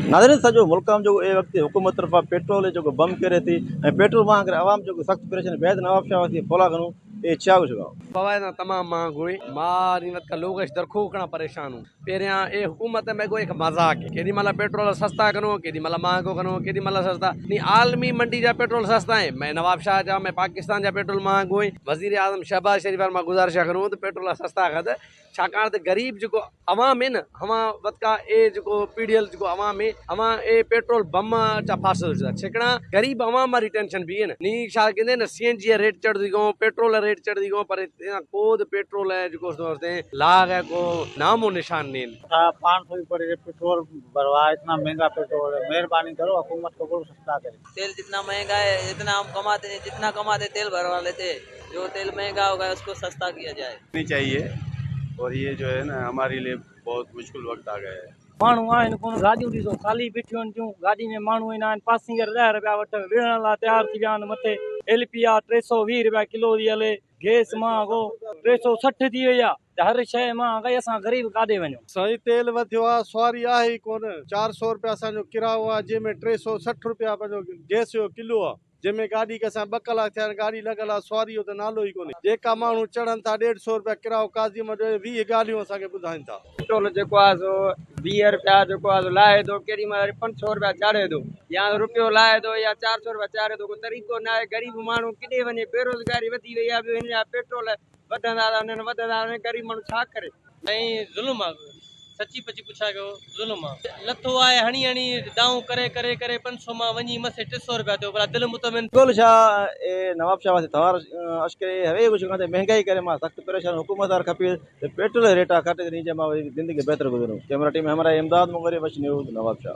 नाज़रीन सॼो मुल्क में जो ए वक्त हुकूमत तरफ़ा पेट्रोल जो बम करे थी पेट्रोल मां आवाम जो सख्त परेशान बैद नवाब शाह वासी फोला करूँ ये छा कुछ फवायद तमाम महंग हुई मार इनत का लोग दरखू कणा परेशान हूँ पेरिया ए हुकूमत में को एक मजाक है केडी माला पेट्रोल सस्ता करो केडी माला महंगो करो केडी माला सस्ता नी आलमी मंडी जा पेट्रोल सस्ता है मैं नवाब शाह जा मैं पाकिस्तान जा पेट्रोल महंग हुई वजीर आजम शहबाज शरीफ मां गुजारिश करूँ तो पेट्रोल सस्ता कद छाकाण त गरीब जो अवाम है न हवा वतका ए जो पीडीएल जो अवाम है हवा ए पेट्रोल बम चा फासल छिकना गरीब अवाम मारी टेंशन भी है न नी छा कहंदे न सीएनजी रेट चढ़दी गो पेट्रोल रेट चढ़दी गो पर कोद पेट्रोल है जो दोस्ते लाग है को नामो निशान नहीं 500 रुपये पेट्रोल भरवा इतना महंगा पेट्रोल है। मेहरबानी करो हुकूमत को बोलो सस्ता करे। तेल जितना महंगा है इतना हम कमाते जितना कमाते तेल भरवा लेते जो तेल महंगा होगा उसको सस्ता किया जाए नहीं चाहिए और ये जो है ना हमारे लिए बहुत मुश्किल वक्त आ गया है। माण्हू आहिनि कोन गाॾियूं ॾिसो ख़ाली बीठियूं आहिनि थियूं गाॾी में माण्हू ईंदा आहिनि पासिंगर 10 रुपया वठि विढ़ण लाइ तयारु थी विया आहिनि मथे एलपी आहे 320 रुपया किलो थी हले गैस महांगो 360 थी वई आहे हर शइ महांगाई असां गरीब काॾे वञूं साईं तेल वधियो आहे सवारी आहे ई कोन 400 रुपया असांजो किरायो आहे जंहिंमें 360 रुपया पंहिंजो गैस जो किलो आहे जंहिंमें गाॾी के असां 2 कलाक थिया गाॾी लॻल आहे सवारी जो त नालो ई कोन्हे जेका माण्हू चढ़नि था 150 रुपया किरायो काज़ी में 20 ॻाल्हियूं असांखे ॿुधाइनि था। पेट्रोल जेको आहे सो 20 रुपया जेको आहे लाहे थो केॾी महिल 500 रुपया चाढ़े थो या रुपयो लाहे थो या 400 रुपया चाढ़े थो कोई तरीक़ो न आहे गरीब माण्हू किथे वञे बेरोज़गारी वधी वई आहे हिन जा पेट्रोल वधंदा था वञनि गरीब माण्हू छा करे ऐं ज़ुल्म आहे सची पची पुछा कयो ज़ुल्म आहे लथो आहे हणी हणी दाऊं करे करे करे 500 मां वञी मथे 300 रुपया थियो भला दिलि मुतमिन बिल्कुल शाह ए नवाब शाह वासी तवार अश्करे हवे कुछ कहते महंगाई करे मां सख्त परेशान हुकूमत और खपे पेट्रोल रेटा घट नीचे मां जिंदगी बेहतर गुजरूं कैमरा टीम हमारा इमदाद मुगरे बश न्यूज़ नवाब शाह।